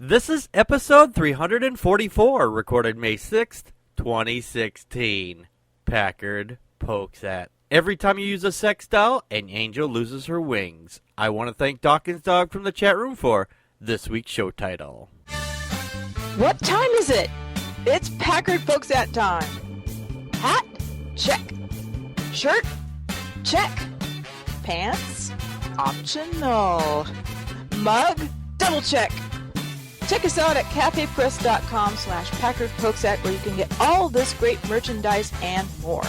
This is episode 344, recorded May 6th, 2016. Packard pokes at. Every time you use a sex doll, an angel loses her wings. I want to thank Dawkins Dog from the chat room for this week's show title. What time is it? It's Packard pokes at time. Hat? Check. Shirt? Check. Pants? Optional. Mug? Double check. Check us out at cafepress.com/PackardPokesAt where you can get all this great merchandise and more.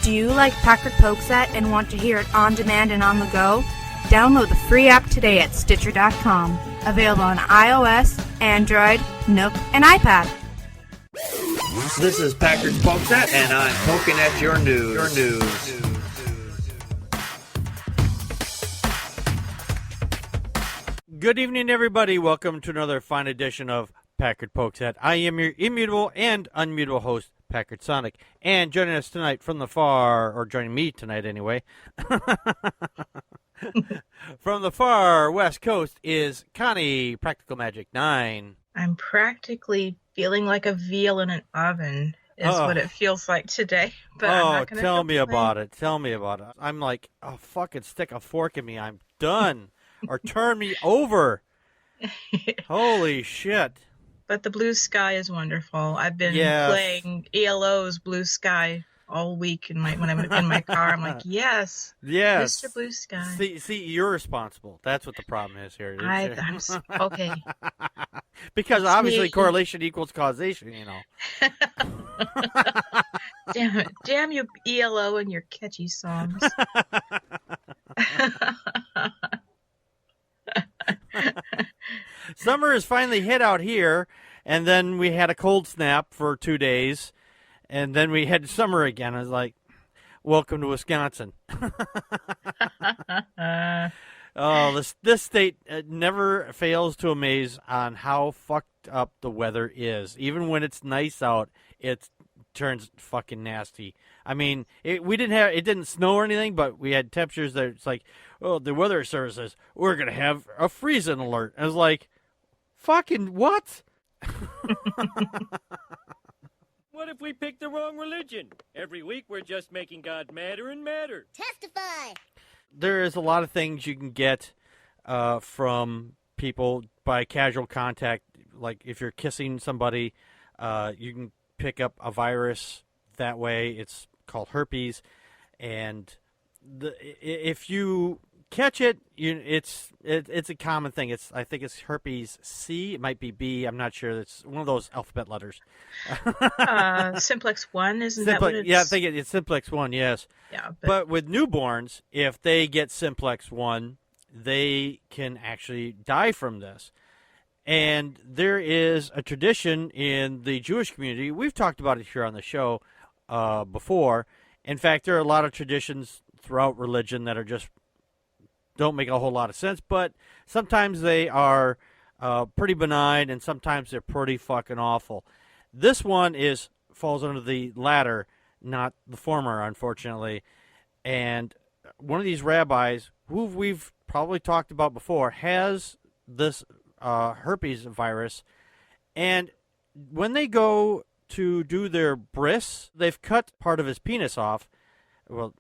Do you like Packard Pokesat and want to hear it on demand and on the go? Download the free app today at Stitcher.com. Available on iOS, Android, Nook, and iPad. This is Packard's Pokesat, and I'm poking at your news. Good evening, everybody. Welcome to another fine edition of Packard Pokesat. I am your immutable and unmutable host, Packard Sonic. And joining us tonight from the far, or joining me tonight anyway, from the far west coast is Connie, Practical Magic 9. I'm practically feeling like a veal in an oven is what it feels like today. But I'm not gonna tell me complain. about it. Tell me about it. I'm like, oh, fucking stick a fork in me. I'm done. Or turn me over. Holy shit. But the blue sky is wonderful. I've been playing ELO's Blue Sky all week when I'm in my car. I'm like, yes, Mr. Blue Sky. See, you're responsible. That's what the problem is here. I'm okay. Because obviously correlation equals causation, you know. Damn it. Damn you, ELO, and your catchy songs. Summer is finally hit out here, and then we had a cold snap for 2 days, and then we had summer again. I was like, welcome to Wisconsin. This state never fails to amaze on how fucked up the weather is. Even when it's nice out, it turns fucking nasty. I mean, it didn't snow or anything, but we had temperatures that it's like, oh, the weather service says we're gonna have a freezing alert. I was like, fucking what? What if we picked the wrong religion? Every week we're just making God madder and madder. Testify! There is a lot of things you can get from people by casual contact. Like if you're kissing somebody, you can pick up a virus that way. It's called herpes, and if you catch it, it's a common thing. I think it's herpes C. It might be B. I'm not sure. It's one of those alphabet letters. Simplex 1, isn't that what it's? Yeah, I think it's Simplex 1, yes. Yeah, but with newborns, if they get Simplex 1, they can actually die from this. And there is a tradition in the Jewish community. We've talked about it here on the show before. In fact, there are a lot of traditions throughout religion that are just don't make a whole lot of sense, but sometimes they are pretty benign, and sometimes they're pretty fucking awful. This one falls under the latter, not the former, unfortunately. And one of these rabbis, who we've probably talked about before, has this herpes virus, and when they go to do their bris, they've cut part of his penis off. Well,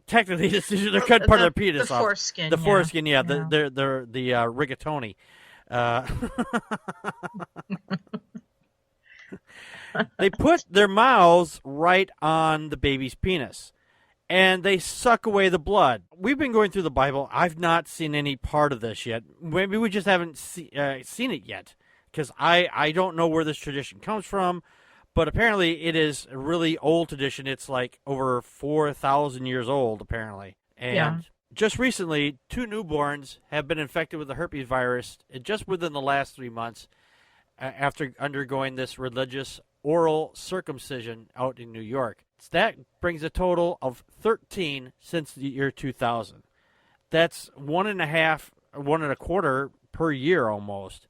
technically, they're cut part of their penis off. Foreskin, the foreskin, yeah. The rigatoni. They put their mouths right on the baby's penis, and they suck away the blood. We've been going through the Bible. I've not seen any part of this yet. Maybe we just haven't seen it yet, because I don't know where this tradition comes from. But apparently it is a really old tradition. It's like over 4,000 years old, apparently. And just recently, 2 newborns have been infected with the herpes virus just within the last 3 months after undergoing this religious oral circumcision out in New York. So that brings a total of 13 since the year 2000. That's 1.25 per year almost.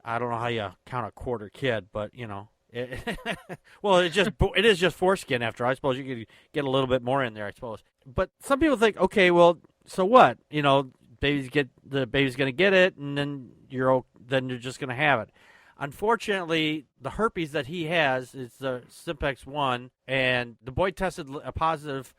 I don't know how you count a quarter kid, but, you know. Well, it is just foreskin after. I suppose you could get a little bit more in there, I suppose. But some people think, okay, well, so what? You know, the baby's going to get it, and then you're just going to have it. Unfortunately, the herpes that he has is the simplex 1, and the boy tested a positive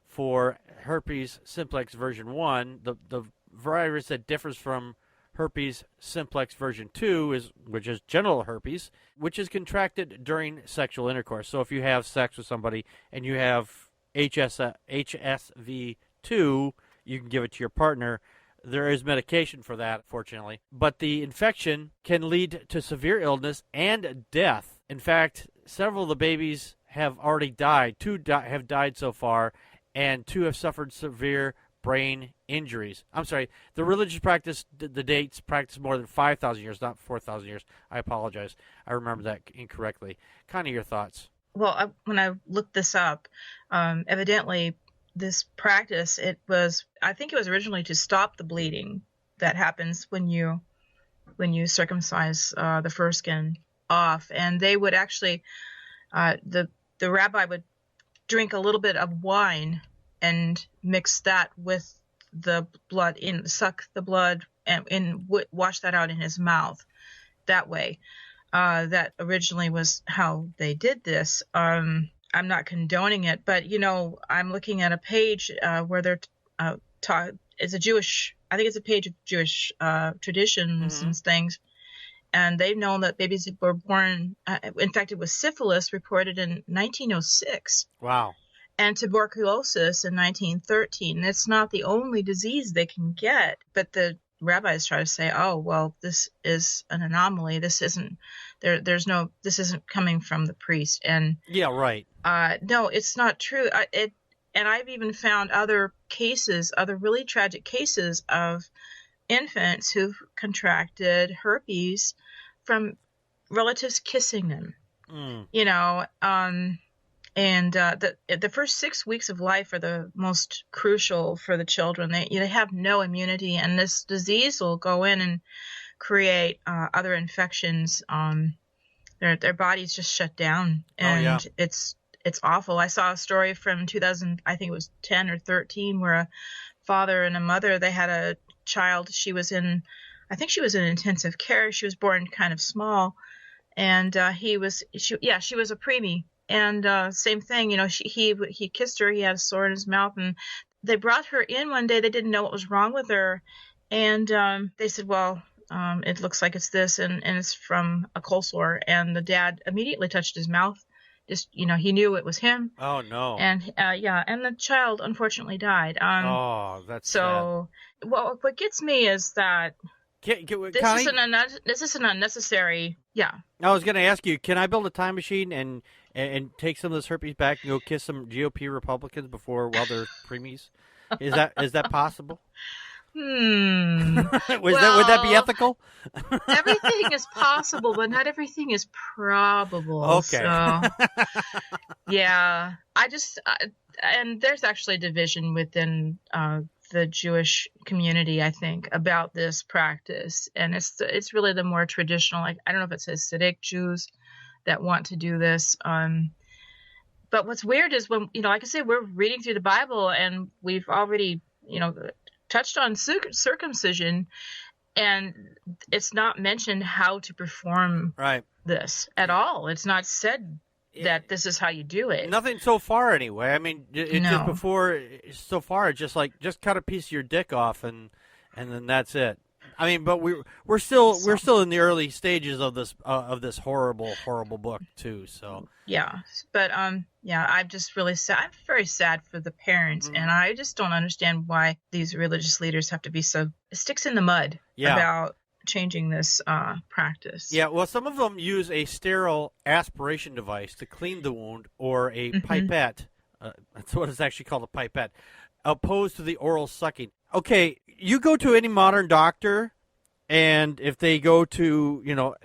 for herpes simplex version 1. The virus that differs from herpes simplex version 2 which is genital herpes, which is contracted during sexual intercourse. So if you have sex with somebody and you have HSV2, you can give it to your partner. There is medication for that, fortunately. But the infection can lead to severe illness and death. In fact, several of the babies have already died. 2 have died so far, and 2 have suffered severe brain injuries. I'm sorry, the religious practice, the dates practice more than 5,000 years, not 4,000 years. I apologize. I remember that incorrectly. Kind of your thoughts. Well, when I looked this up, evidently this practice, I think it was originally to stop the bleeding that happens when you circumcise the foreskin off. And they would actually, the rabbi would drink a little bit of wine and mix that with the blood suck the blood and wash that out in his mouth that way. That originally was how they did this. I'm not condoning it, but I'm looking at a page where they're it's a Jewish, I think it's a page of Jewish traditions and things, and they've known that babies were born infected with syphilis reported in 1906. Wow. And tuberculosis in 1913. It's not the only disease they can get, but the rabbis try to say, "Oh, well, this is an anomaly. This isn't this isn't coming from the priest." And yeah, right. No, it's not true. And I've even found other really tragic cases of infants who've contracted herpes from relatives kissing them. And the first 6 weeks of life are the most crucial for the children. They have no immunity, and this disease will go in and create other infections. Their bodies just shut down, and it's awful. I saw a story from 2000, I think it was 10 or 13, where a father and a mother, they had a child. She was in intensive care. She was born kind of small, and she was a preemie. And same thing, he kissed her. He had a sore in his mouth, and they brought her in one day. They didn't know what was wrong with her, and they said, "Well, it looks like it's this, and it's from a cold sore." And the dad immediately touched his mouth. Just he knew it was him. Oh no! And and the child unfortunately died. That's so. Sad. Well, what gets me is that. This is an unnecessary. Yeah. I was going to ask you, can I build a time machine and take some of this herpes back and go kiss some GOP Republicans while they're preemies? Is that possible? Would that be ethical? Everything is possible, but not everything is probable. Okay. So, yeah, and there's actually division within the Jewish community, I think, about this practice, and it's really the more traditional. Like, I don't know if it says Hasidic Jews that want to do this. But what's weird is when like I say, we're reading through the Bible, and we've already touched on circumcision, and it's not mentioned how to perform this at all. It's not said that this is how you do it. Nothing so far, anyway. I mean, just before so far, it's just cut a piece of your dick off, and then that's it. I mean, but we're still in the early stages of this horrible book too. So yeah, but I'm just really sad. I'm very sad for the parents, and I just don't understand why these religious leaders have to be so sticks in the mud about changing this practice. Yeah, well, some of them use a sterile aspiration device to clean the wound, or a pipette. That's what it's actually called, a pipette, opposed to the oral sucking. Okay, you go to any modern doctor, and if they go to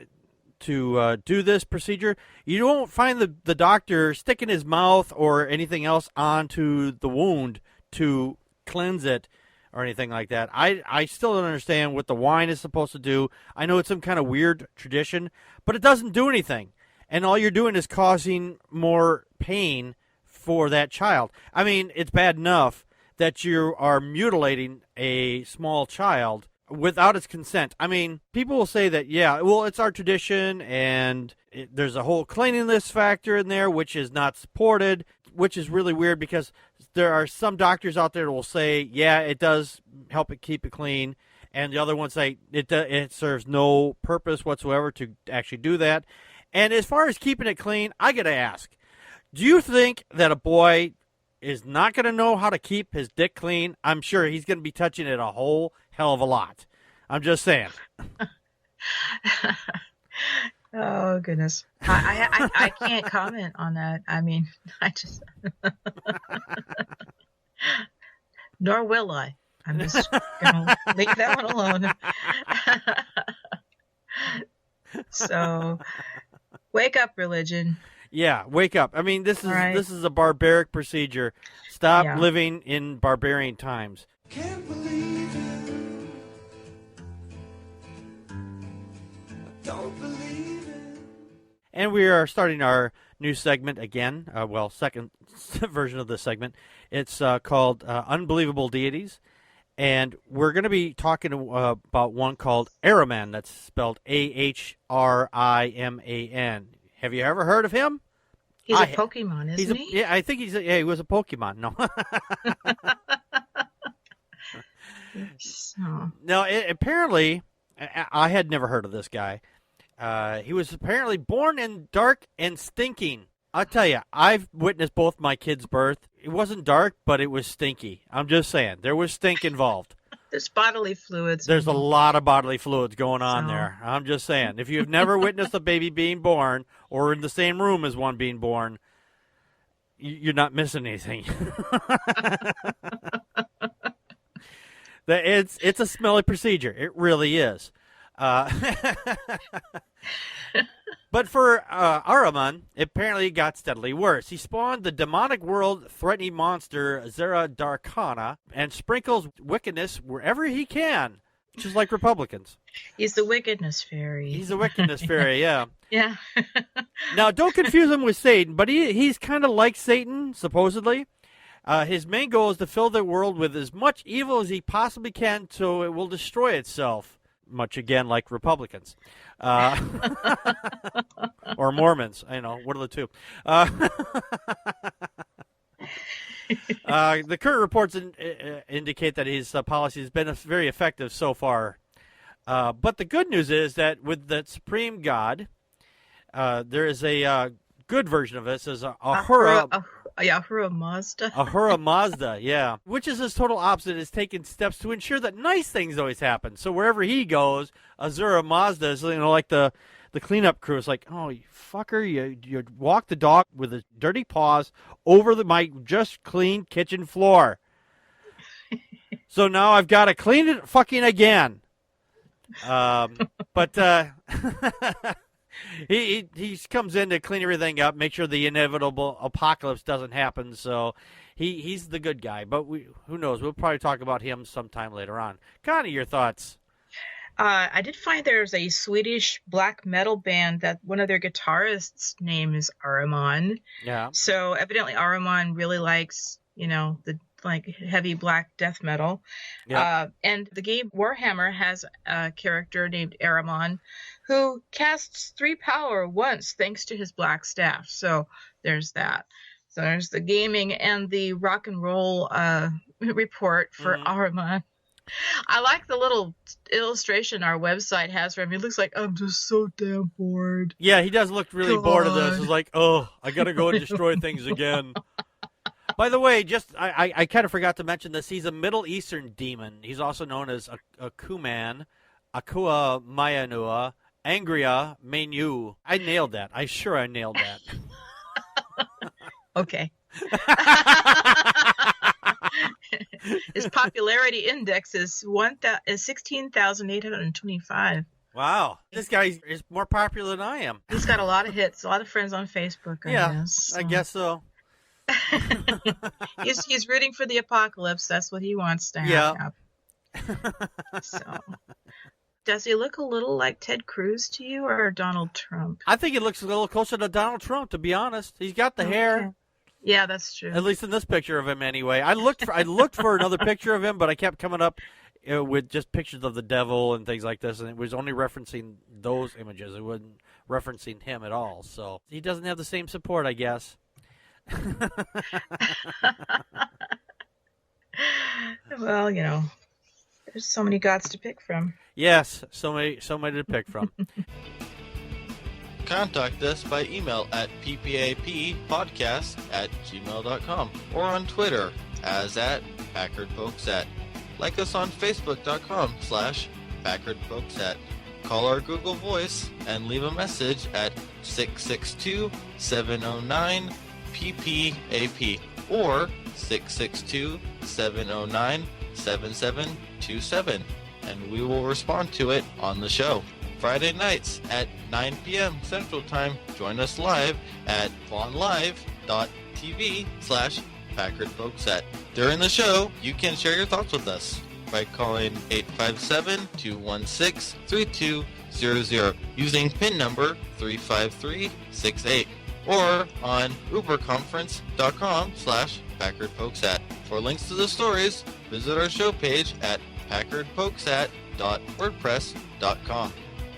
do this procedure, you won't find the doctor sticking his mouth or anything else onto the wound to cleanse it or anything like that. I still don't understand what the wine is supposed to do. I know it's some kind of weird tradition, but it doesn't do anything. And all you're doing is causing more pain for that child. I mean, it's bad enough that you are mutilating a small child without its consent. I mean, people will say that, yeah, well, it's our tradition, and there's a whole cleanliness factor in there, which is not supported, which is really weird because there are some doctors out there that will say, yeah, it does help it keep it clean, and the other ones say it serves no purpose whatsoever to actually do that. And as far as keeping it clean, I got to ask, do you think that a boy is not going to know how to keep his dick clean? I'm sure he's going to be touching it a whole hell of a lot. I'm just saying. Oh, goodness. I can't comment on that. I mean, I just... Nor will I. I'm just going to leave that one alone. So, wake up, religion. Yeah, wake up. I mean, this is Right. this is a barbaric procedure. Stop Yeah. living in barbarian times. Can't believe it. I don't believe it. And we are starting our new segment again. Second version of this segment. It's called Unbelievable Deities. And we're going to be talking about one called Ahriman. That's spelled Ahriman. Have you ever heard of him? He's a Pokemon, isn't he? Yeah, I think he was a Pokemon. No. So, No, apparently, I had never heard of this guy. He was apparently born in dark and stinking. I'll tell you, I've witnessed both my kids' birth. It wasn't dark, but it was stinky. I'm just saying, there was stink involved. there's bodily fluids. There's a lot of bodily fluids going on So- there. I'm just saying, if you've never witnessed a baby being born or in the same room as one being born, you're not missing anything. It's a smelly procedure. It really is. But for Ahriman, apparently it got steadily worse. He spawned the demonic world-threatening monster Zera Darkana and sprinkles wickedness wherever he can, just like Republicans. He's the wickedness fairy. He's a wickedness fairy, yeah. Yeah. Now, don't confuse him with Satan, but he's kind of like Satan, supposedly. His main goal is to fill the world with as much evil as he possibly can so it will destroy itself. Much again like Republicans. Or Mormons. I know, one of the two. The current reports indicate that his policy has been very effective so far. But the good news is that with the Supreme God, there is a good version of this. Is Ahura Mazda. Ahura Mazda, yeah. Which is his total opposite, is taking steps to ensure that nice things always happen. So wherever he goes, Ahura Mazda is, like the cleanup crew. It's like, oh, you fucker, you walk the dog with his dirty paws over my just clean kitchen floor. So now I've got to clean it fucking again. But he comes in to clean everything up, make sure the inevitable apocalypse doesn't happen. So he's the good guy. But who knows? We'll probably talk about him sometime later on. Connie, your thoughts? I did find there's a Swedish black metal band that one of their guitarists' name is Ahriman. Yeah. So evidently Ahriman really likes, the heavy black death metal. Yeah. And the game Warhammer has a character named Ahriman who casts 3 power once thanks to his black staff. So there's that. So there's the gaming and the rock and roll report for Ahriman. I like the little illustration our website has for him. He looks like, I'm just so damn bored. Yeah, he does look really bored of this. God. It's like, oh, I got to go and destroy things again. By the way, I kind of forgot to mention this. He's a Middle Eastern demon. He's also known as Akuman, Akua Mayanua, Angria Menu. I nailed that. I nailed that. Okay. His popularity index is 16,825. Wow. This guy is more popular than I am. He's got a lot of hits, a lot of friends on Facebook, I guess. I guess so. He's rooting for the apocalypse. That's what he wants to have. So, does he look a little like Ted Cruz to you or Donald Trump? I think he looks a little closer to Donald Trump, to be honest. He's got the hair. Yeah, that's true. At least in this picture of him, anyway. I looked for another picture of him, but I kept coming up with just pictures of the devil and things like this, and it was only referencing those images. It wasn't referencing him at all. So he doesn't have the same support, I guess. Well, there's so many gods to pick from. Yes, so many to pick from. Contact us by email at ppappodcast@gmail.com or on Twitter as @PackardFolksat. Like us on Facebook.com/PackardFolksat. Call our Google Voice and leave a message at 662-709-PPAP or 662-709-7727, and we will respond to it on the show. Friday nights at 9 p.m. Central Time. Join us live at vonlive.tv/PackardFolksat. During the show, you can share your thoughts with us by calling 857-216-3200 using PIN number 35368 or on uberconference.com/PackardFolksat. For links to the stories, visit our show page at packardfolksat.wordpress.com.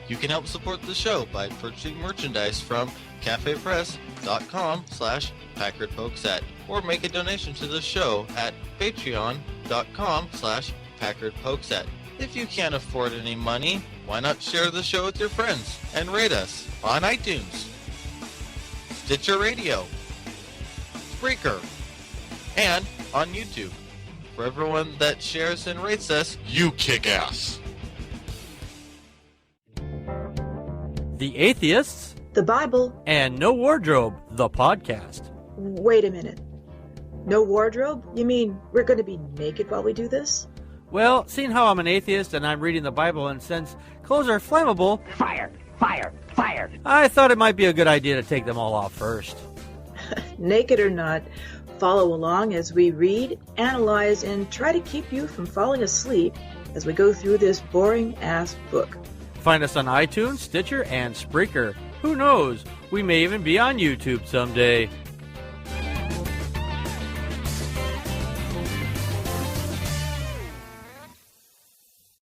You can help support the show by purchasing merchandise from cafepress.com/PackardFolksat or make a donation to the show at patreon.com/PackardFolksat. If you can't afford any money, why not share the show with your friends and rate us on iTunes, Stitcher Radio, Spreaker, and on YouTube. For everyone that shares and rates us, you kick ass. The Atheists, The Bible. and No Wardrobe, the podcast. Wait a minute. No wardrobe? You mean we're going to be naked while we do this? Well, seeing how I'm an atheist and I'm reading the Bible, and since clothes are flammable, Fire! I thought it might be a good idea to take them all off first. Naked or not, follow along as we read, analyze, and try to keep you from falling asleep as we go through this boring-ass book. Find us on iTunes, Stitcher, and Spreaker. Who knows? We may even be on YouTube someday.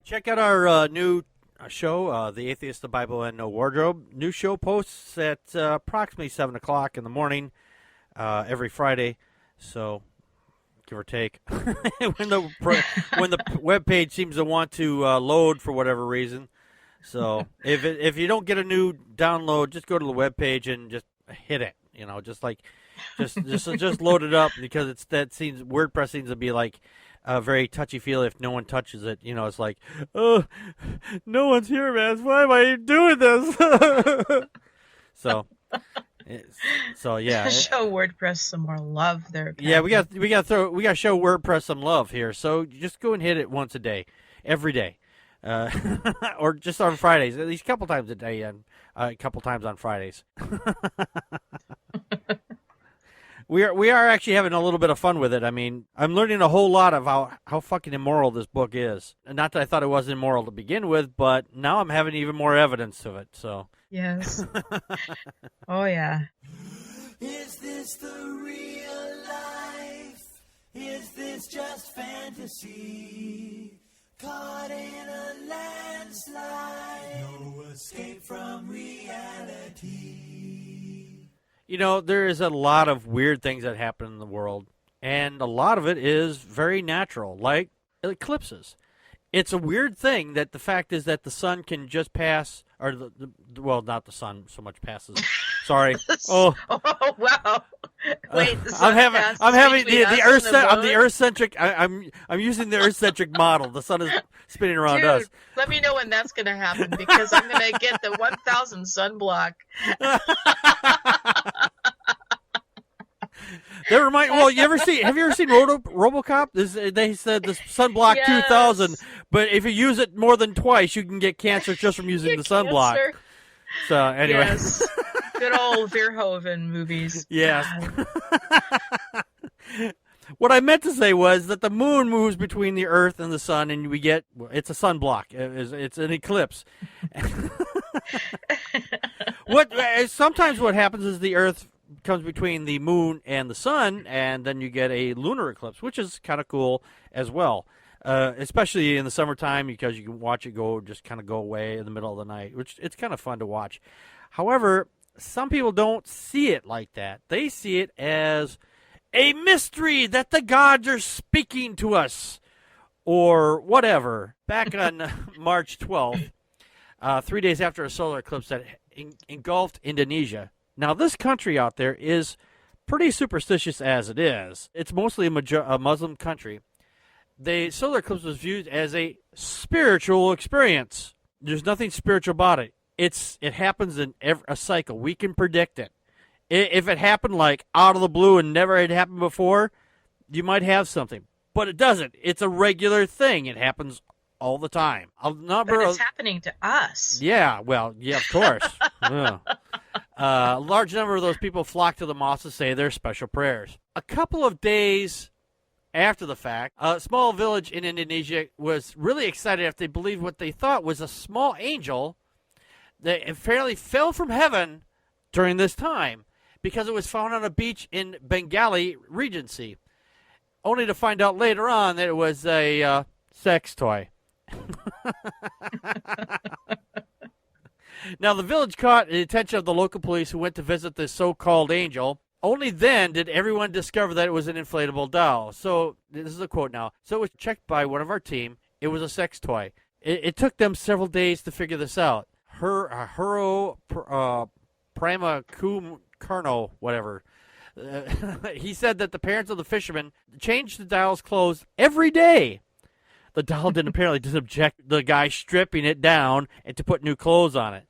Check out our new show, The Atheist, the Bible, and No Wardrobe. New show posts at approximately 7 o'clock in the morning every Friday. So, give or take. when the web page seems to want to load for whatever reason. So if you don't get a new download, just go to the web page and just hit it. Just load it up, because WordPress seems to be like very touchy feely if no one touches it. It's like, oh, no one's here, man. Why am I doing this? So yeah. Show WordPress some more love there. Pat. Yeah, we got to show WordPress some love here. So just go and hit it once a day, every day. Or just on Fridays, at least a couple times a day, and a couple times on Fridays. We are actually having a little bit of fun with it. I mean, I'm learning a whole lot of how fucking immoral this book is. And not that I thought it was immoral to begin with, but now I'm having even more evidence of it. So Yes. Oh, yeah. Is this the real life? Is this just fantasy? Caught in a landslide, no escape from reality. there is a lot of weird things that happen in the world, and a lot of it is very natural, like eclipses. It's a weird thing that the fact is that the sun can just pass, or well, not the sun so much passes. Sorry. Oh, Wow. Wait, the sun I'm having between the us Earth. and the I'm the moon? Earth-centric. I'm using the Earth-centric model. The sun is spinning around Dude, us. let me know when that's going to happen, because I'm going to get the 1,000 sunblock. Well, have you ever seen RoboCop? They said the sunblock Yes. 2000, but if you use it more than twice, you can get cancer just from using the sunblock. Cancer. So anyway, Yes. Good old Verhoeven movies. yes. God. What I meant to say was that the moon moves between the Earth and the sun, and it's a sunblock. It's an eclipse. Sometimes what happens is the Earth comes between the moon and the sun, and then you get a lunar eclipse, which is kind of cool as well. Especially in the summertime, because you can watch it just kind of go away in the middle of the night, which it's kind of fun to watch. However, some people don't see it like that. They see it as a mystery that the gods are speaking to us, or whatever. Back on March 12th, 3 days after a solar eclipse that engulfed Indonesia. Now, this country out there is pretty superstitious as it is. It's mostly a Muslim country. The solar eclipse was viewed as a spiritual experience. There's nothing spiritual about it. It happens in a cycle. We can predict it. If it happened like out of the blue and never had happened before, you might have something. But it doesn't. It's a regular thing. It happens all the time. But it's happening to us. Yeah, well, yeah, of course. Yeah. A large number of those people flock to the mosque to say their special prayers. A couple of days after the fact, a small village in Indonesia was really excited after they believed what they thought was a small angel that apparently fell from heaven during this time because it was found on a beach in Bengali Regency, only to find out later on that it was a sex toy. Now, the village caught the attention of the local police who went to visit this so-called angel. Only then did everyone discover that it was an inflatable doll. So, this is a quote now. So it was checked by one of our team. It was a sex toy. It took them several days to figure this out. Huro Prima Kerno, whatever. He said that the parents of the fishermen changed the doll's clothes every day. The doll didn't object the guy stripping it down and to put new clothes on it.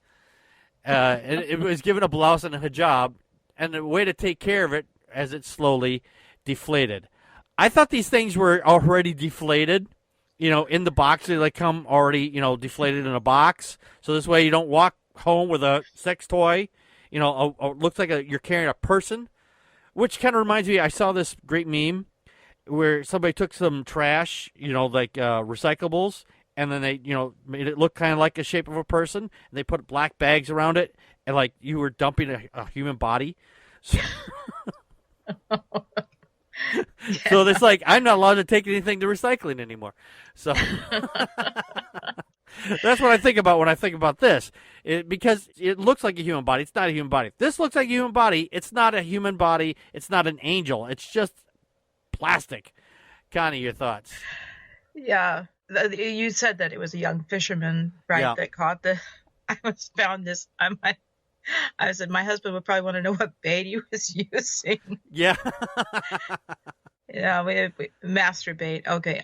And it was given a blouse and a hijab, and a way to take care of it as it slowly deflated. I thought these things were already deflated, in the box. They come already, deflated in a box. So this way you don't walk home with a sex toy. Looks like you're carrying a person, which kind of reminds me, I saw this great meme where somebody took some trash, recyclables, and then they, made it look kind of like the shape of a person, and they put black bags around it, and like you were dumping a human body. So, so it's like, I'm not allowed to take anything to recycling anymore. So that's what I think about when I think about this. Because it looks like a human body. It's not a human body. This looks like a human body. It's not a human body. It's not an angel. It's just plastic. Connie, your thoughts? Yeah. You said that it was a young fisherman, right, Yeah. that caught I found this. I said my husband would probably want to know what bait he was using. Yeah. We masturbate. Okay.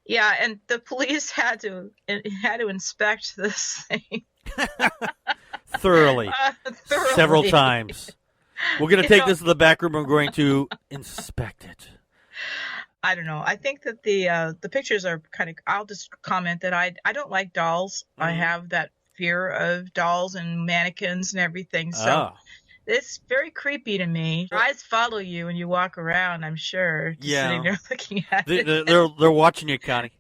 Yeah, and the police had to inspect this thing thoroughly. Several times. We're going to take this to the back room and we're going to inspect it. I don't know. I think that the pictures are kind of. I'll just comment that I don't like dolls. Mm-hmm. I have that fear of dolls and mannequins and everything. So it's very creepy to me. Your eyes follow you when you walk around. I'm sure. Just sitting there looking at it. They're watching you, Connie.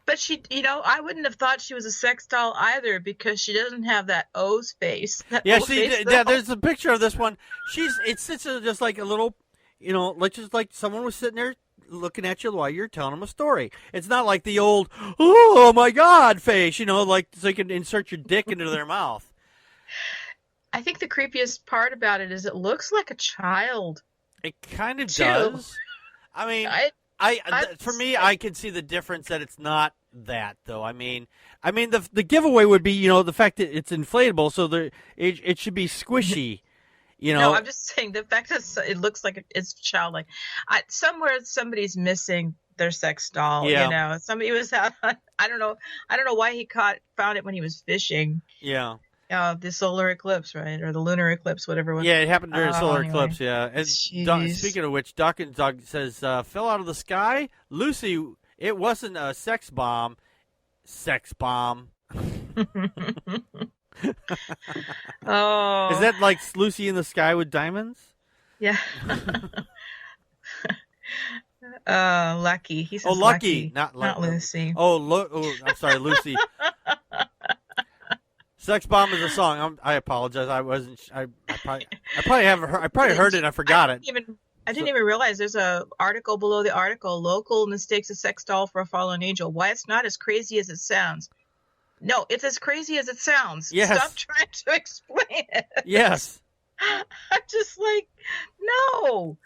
But she, I wouldn't have thought she was a sex doll either because she doesn't have that O's face. There's a picture of this one. It's just like a little, just like someone was sitting there looking at you while you're telling them a story. It's not like the old, oh my God face, like so you can insert your dick into their mouth. I think the creepiest part about it is it looks like a child. It kind of does. I mean, for me, I can see the difference that it's not that though. I mean, the giveaway would be, the fact that it's inflatable, so it should be squishy. No, I'm just saying the fact that it looks like it's childlike. Somewhere somebody's missing their sex doll. Yeah. Somebody was out. I don't know why he found it when he was fishing. Yeah. The solar eclipse, right, or the lunar eclipse, whatever it was. Yeah, it happened during the solar eclipse. Yeah. And speaking of which, Dawkins Dog says, "Fell out of the sky, Lucy. It wasn't a sex bomb. Sex bomb." Oh, is that like Lucy in the Sky with Diamonds? Yeah. Lucky. He says Lucky, not Lucy. I'm sorry, Lucy. Sex Bomb is a song. I apologize. I wasn't. I probably. I probably haven't. I probably heard it and I forgot it. I didn't even realize there's a article below the article. Local mistakes a sex doll for a fallen angel. Why it's not as crazy as it sounds. No, it's as crazy as it sounds. Yes. Stop trying to explain it. Yes. I'm just like, no,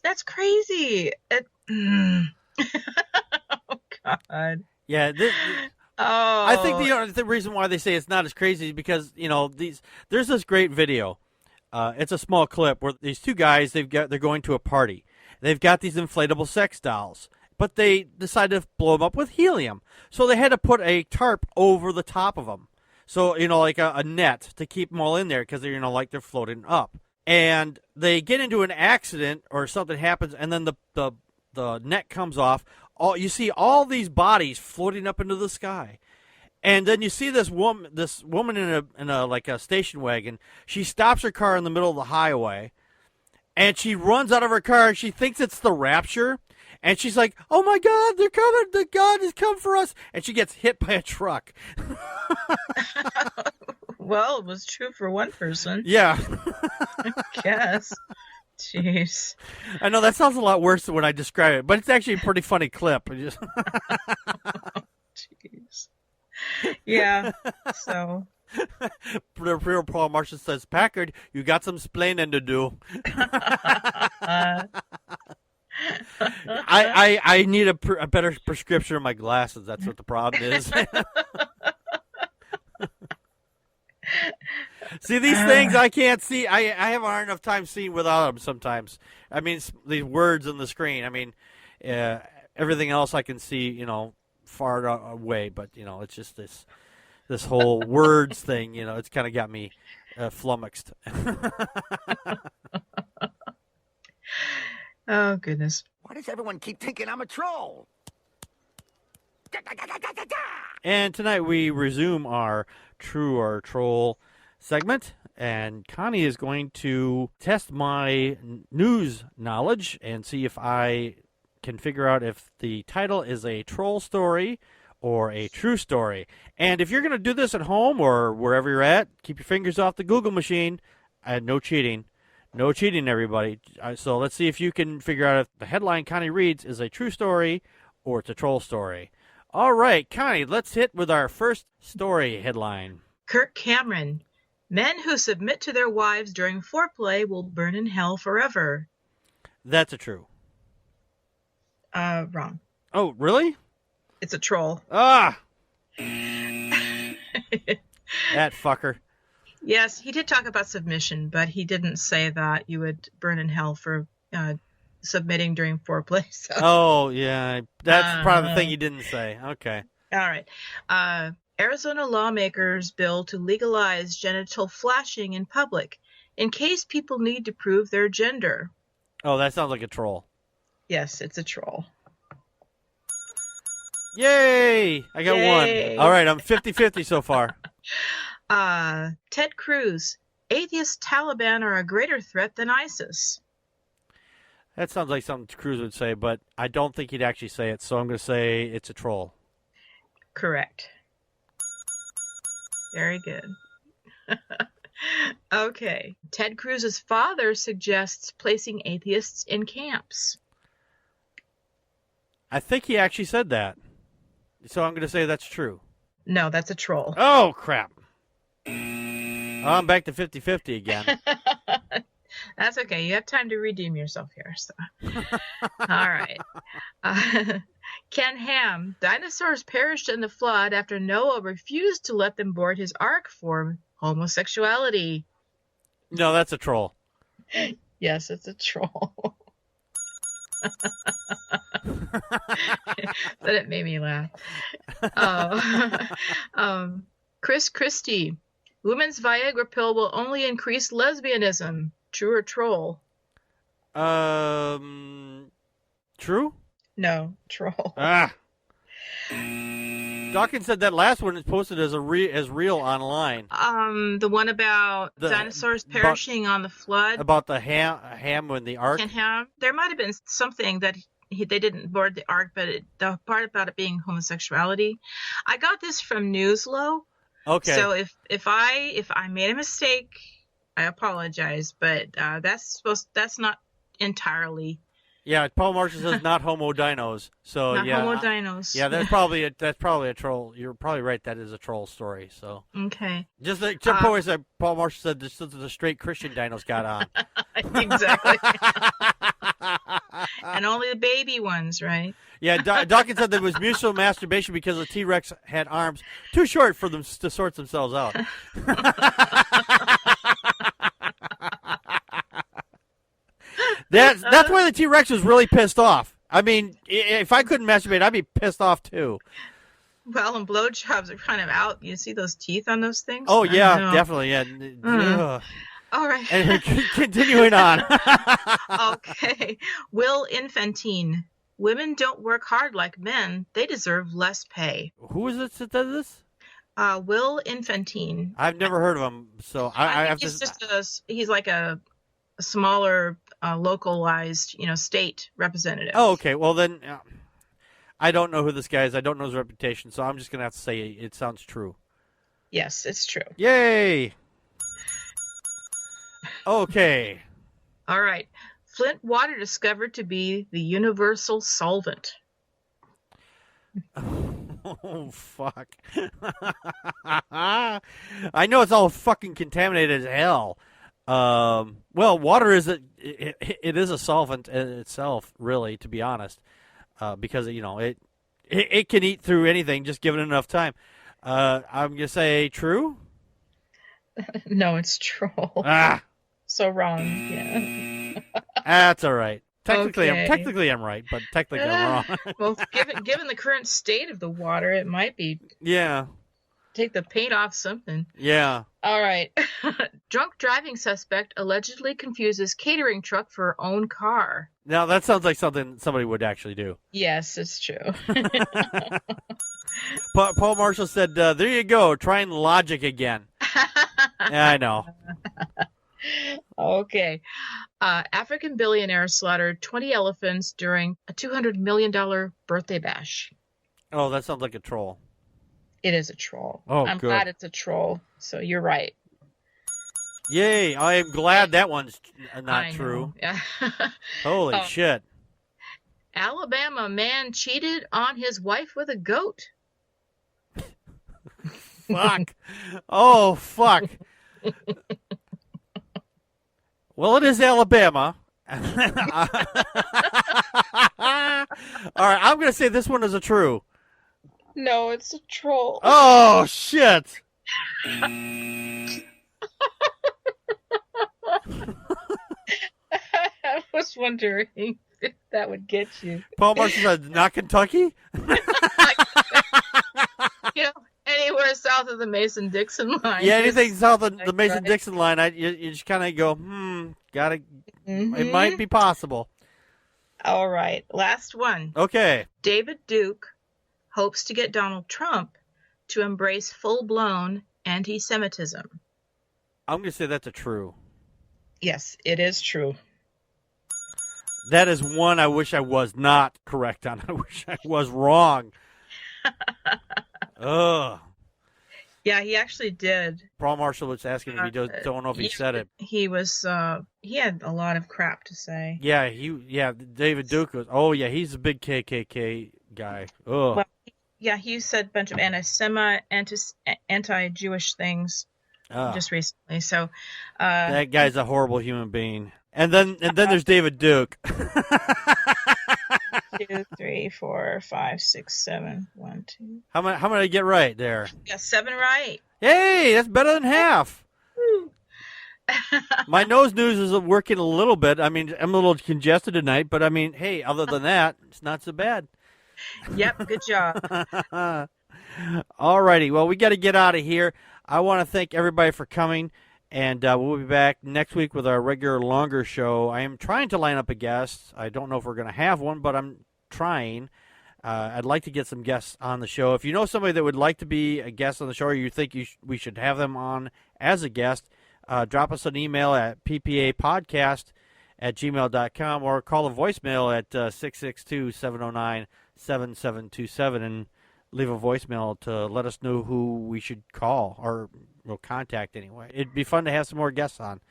that's crazy. Oh God. Yeah. I think the reason why they say it's not as crazy is because there's this great video. It's a small clip where these two guys they're going to a party. They've got these inflatable sex dolls, but they decided to blow them up with helium. So they had to put a tarp over the top of them. So like a net to keep them all in there because they're like they're floating up. And they get into an accident or something happens, and then the net comes off. You see all these bodies floating up into the sky. And then you see this woman in a like a station wagon. She stops her car in the middle of the highway, and she runs out of her car. And she thinks it's the rapture, and she's like, "Oh my God, they're coming! The God has come for us!" And she gets hit by a truck. Well, it was true for one person. Yeah, I guess. Jeez. I know that sounds a lot worse than when I describe it, but it's actually a pretty funny clip. Jeez. Yeah, so. The real Paul Martian says, Packard, you got some splaining to do. I need a better prescription of my glasses. That's what the problem is. See, these things I can't see. I have a hard enough time seeing without them sometimes. I mean, these words on the screen. I mean, everything else I can see, far away. But, it's just this whole words thing, it's kind of got me flummoxed. Oh, goodness. Why does everyone keep thinking I'm a troll? And tonight we resume our True or Troll segment, and Connie is going to test my news knowledge and see if I can figure out if the title is a troll story or a true story. And if you're going to do this at home or wherever you're at, keep your fingers off the Google machine. No cheating. No cheating, everybody. So let's see if you can figure out if the headline Connie reads is a true story or it's a troll story. All right, Connie, let's hit with our first story headline. Kirk Cameron. Men who submit to their wives during foreplay will burn in hell forever. That's a true. Wrong. Oh, really? It's a troll. Ah! That fucker. Yes, he did talk about submission, but he didn't say that you would burn in hell for submitting during foreplay. So. Oh, yeah. That's probably the thing you didn't say. Okay. All right. Arizona lawmakers bill to legalize genital flashing in public in case people need to prove their gender. Oh, that sounds like a troll. Yes, it's a troll. Yay! I got one. All right, I'm 50-50 so far. Ted Cruz. Atheist Taliban are a greater threat than ISIS. That sounds like something Cruz would say, but I don't think he'd actually say it, so I'm going to say it's a troll. Correct. Very good. Okay. Ted Cruz's father suggests placing atheists in camps. I think he actually said that. So I'm going to say that's true. No, that's a troll. Oh, crap. Oh, I'm back to 50-50 again. That's okay. You have time to redeem yourself here. So. All right. Ken Ham. Dinosaurs perished in the flood after Noah refused to let them board his ark for homosexuality. No, that's a troll. Yes, it's a troll. But it made me laugh. Chris Christie. Women's Viagra pill will only increase lesbianism. True or troll? True? No, troll. Ah. Dawkins said that last one is posted as real online. The one about dinosaurs perishing on the flood. About the ham and the ark. Ken Ham. There might have been something that they didn't board the ark, but the part about it being homosexuality. I got this from Newslow. Okay. So if I made a mistake, I apologize, but that's not entirely Yeah, Paul Marshall says not homo dinos. So not yeah, homo dinos. yeah, that's probably a troll. You're probably right. That is a troll story. So Okay. just like Paul Marshall said, this is the straight Christian dinos got on. Exactly. And only the baby ones, right? Yeah, Dawkins said there was mutual masturbation because the T-Rex had arms too short for them to sort themselves out. That's why the T-Rex was really pissed off. I mean, if I couldn't masturbate, I'd be pissed off too. Well, and blowjobs are kind of out. You see those teeth on those things? Oh yeah, definitely. Yeah. Ugh. All right. And continuing on. Okay. Will Infantine. Women don't work hard like men. They deserve less pay. Who is it that does this? Will Infantine. I've never heard of him, so I have to. He's like a smaller, localized, state representative. Oh, okay. Well, then I don't know who this guy is. I don't know his reputation, so I'm just gonna have to say it sounds true. Yes, it's true. Yay! Okay. All right. Flint water discovered to be the universal solvent. Oh, fuck. I know it's all fucking contaminated as hell. Well, water is it is a solvent in itself, really, to be honest, because it can eat through anything just given enough time. I'm gonna say true. No, it's troll. Ah, so wrong. Yeah. That's all right. Technically, Okay. I'm right, but technically I'm wrong. Well, given the current state of the water, it might be Yeah. take the paint off something. Yeah. All right. Drunk driving suspect allegedly confuses catering truck for her own car. Now that sounds like something somebody would actually do. Yes, it's true. Paul Marshall said, "There you go, trying logic again." Yeah, I know. Okay. African billionaire slaughtered 20 elephants during a $200 million birthday bash. Oh, that sounds like a troll. It is a troll. Oh, I'm good. glad it's a troll. So you're right. Yay! I am glad that one's not I true. know. Yeah. Holy shit! Alabama man cheated on his wife with a goat. Fuck! Oh fuck! Well, it is Alabama. All right, I'm gonna say this one is a true. No, it's a troll. Oh shit! I was wondering if that would get you. Paul Marshall said, "Not Kentucky." Anywhere south of the Mason-Dixon line. Yeah, anything south of the Right. Mason-Dixon line, you just kind of go, gotta. It might be possible. All right, last one. Okay. David Duke hopes to get Donald Trump to embrace full-blown anti-Semitism. I'm gonna say that's a true. Yes, it is true. That is one I wish I was not correct on. I wish I was wrong. Ugh. Yeah, he actually did. Paul Marshall was asking if he don't know if he said it. He was. He had a lot of crap to say. Yeah, David Duke was. Oh yeah, he's a big KKK guy. Ugh. Well, yeah, he said a bunch of anti-Jewish things just recently. So that guy's a horrible human being. And then there's David Duke. 2, 3, 4, 5, 6, 7. 1, 2. How many did I get right there? Yeah, 7 right. Hey, that's better than half. My nose news is working a little bit. I mean, I'm a little congested tonight, but I mean, hey, other than that, it's not so bad. Yep, good job. All righty. Well, we got to get out of here. I want to thank everybody for coming, and we'll be back next week with our regular longer show. I am trying to line up a guest. I don't know if we're going to have one, but I'm trying. I'd like to get some guests on the show. If you know somebody that would like to be a guest on the show, or you think we should have them on as a guest, drop us an email at ppapodcast@gmail.com or call a voicemail at 662-709-7727 and leave a voicemail to let us know who we should call or Well, contact anyway. It'd be fun to have some more guests on.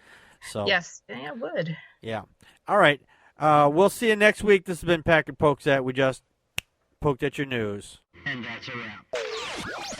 So Yes, yeah, it would. yeah. All right. We'll see you next week. This has been Packard Pokes At. We just poked at your news. And that's a wrap.